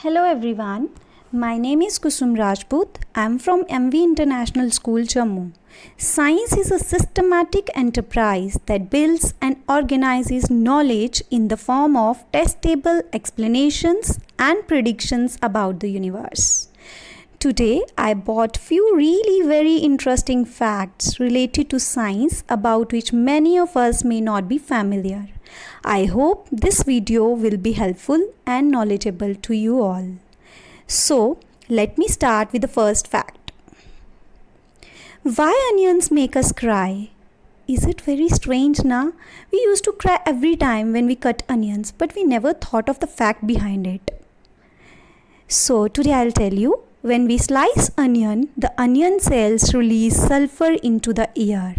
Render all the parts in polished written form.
Hello everyone, my name is Kusum Rajput. I am from MV International School, Jammu. Science is a systematic enterprise that builds and organizes knowledge in the form of testable explanations and predictions about the universe. Today, I brought few really very interesting facts related to science about which many of us may not be familiar. I hope this video will be helpful and knowledgeable to you all. So, let me start with the first fact. Why onions make us cry? Is it very strange na? We used to cry every time when we cut onions, but we never thought of the fact behind it. So, today I'll tell you. When we slice onion, the onion cells release sulfur into the air.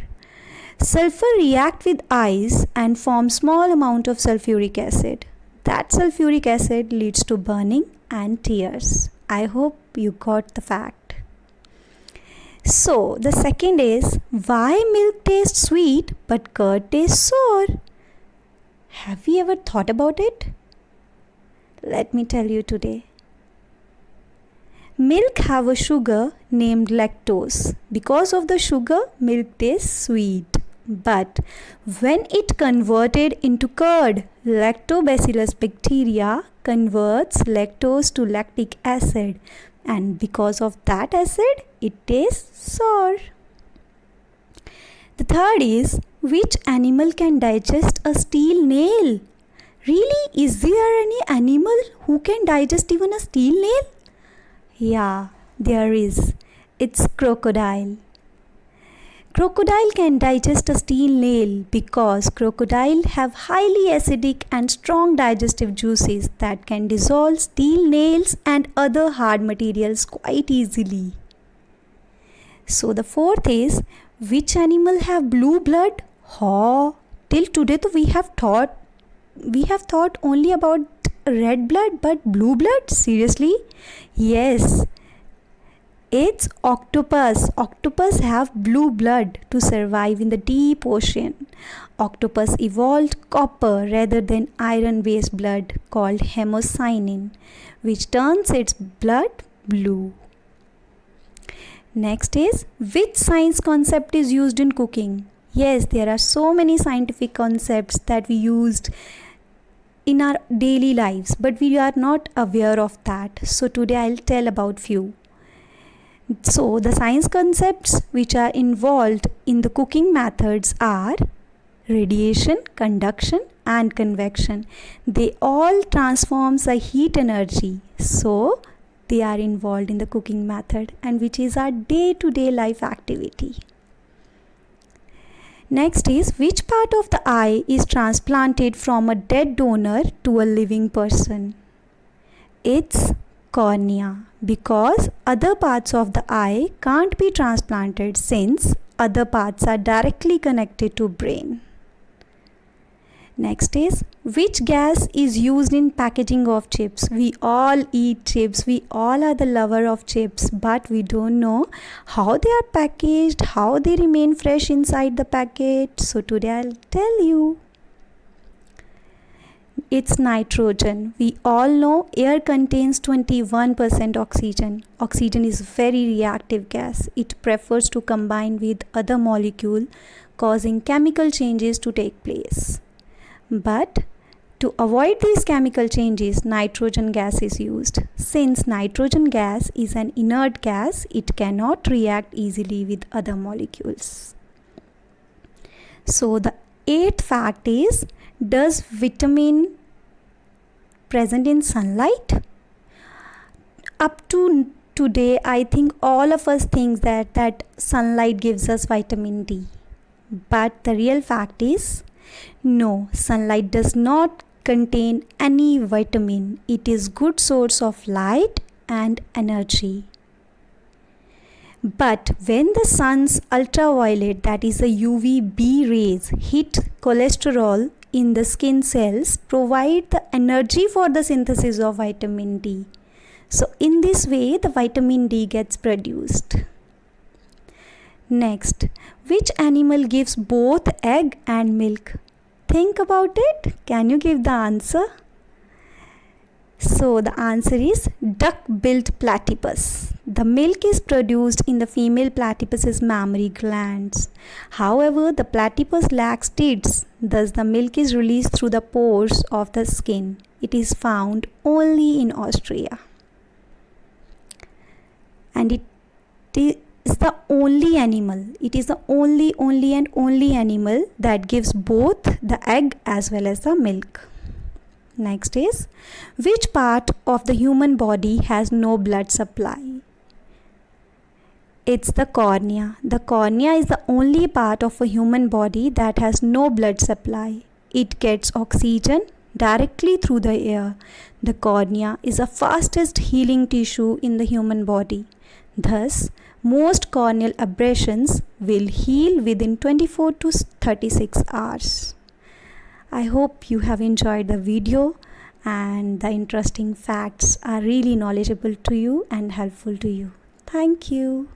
Sulfur react with ice and form small amount of sulfuric acid. That sulfuric acid leads to burning and tears. I hope you got the fact. So the second is, why milk tastes sweet but curd tastes sour? Have you ever thought about it? Let me tell you today. Milk have a sugar named lactose. Because of the sugar, milk tastes sweet. But when it converted into curd, lactobacillus bacteria converts lactose to lactic acid, and because of that acid, it tastes sour. The third is, which animal can digest a steel nail? Really, is there any animal who can digest even a steel nail? Yeah, there is. It's crocodile. Crocodile can digest a steel nail because crocodile have highly acidic and strong digestive juices that can dissolve steel nails and other hard materials quite easily. So the fourth is, which animal have blue blood? Till today we have thought only about red blood, but blue blood? Seriously? Yes. It's octopus. Octopus have blue blood to survive in the deep ocean. Octopus evolved copper rather than iron-based blood called hemocyanin, which turns its blood blue. Next is, which science concept is used in cooking? Yes, there are so many scientific concepts that we used in our daily lives, but we are not aware of that. So today I'll tell about few. So the science concepts which are involved in the cooking methods are radiation, conduction and convection. They all transforms the heat energy. So they are involved in the cooking method, and which is our day-to-day life activity. Next is, which part of the eye is transplanted from a dead donor to a living person? It's cornea, because other parts of the eye can't be transplanted since other parts are directly connected to brain. Next is, which gas is used in packaging of chips? We all eat chips, we all are the lover of chips, but we don't know how they are packaged, how they remain fresh inside the packet. So today I'll tell you. It's nitrogen. We all know air contains 21% oxygen. Oxygen is very reactive gas. It prefers to combine with other molecule, causing chemical changes to take place. But to avoid these chemical changes, nitrogen gas is used. Since nitrogen gas is an inert gas, it cannot react easily with other molecules. So the eighth fact is, does vitamin present in sunlight? Up to today, I think all of us think that sunlight gives us vitamin D. But the real fact is, no, sunlight does not contain any vitamin. It is good source of light and energy. But when the sun's ultraviolet, that is the UVB rays, hit cholesterol in the skin cells, provide the energy for the synthesis of vitamin D. So in this way, the vitamin D gets produced. Next, which animal gives both egg and milk? Think about it. Can you give the answer? So the answer is duck-billed platypus. The milk is produced in the female platypus's mammary glands. However, the platypus lacks teats, thus the milk is released through the pores of the skin. It is found only in Austria. And it is the only animal, it is the only animal that gives both the egg as well as the milk. Next is, which part of the human body has no blood supply? It's the cornea. The cornea is the only part of a human body that has no blood supply. It gets oxygen directly through the air. The cornea is the fastest healing tissue in the human body. Thus, most corneal abrasions will heal within 24 to 36 hours. I hope you have enjoyed the video and the interesting facts are really knowledgeable to you and helpful to you. Thank you.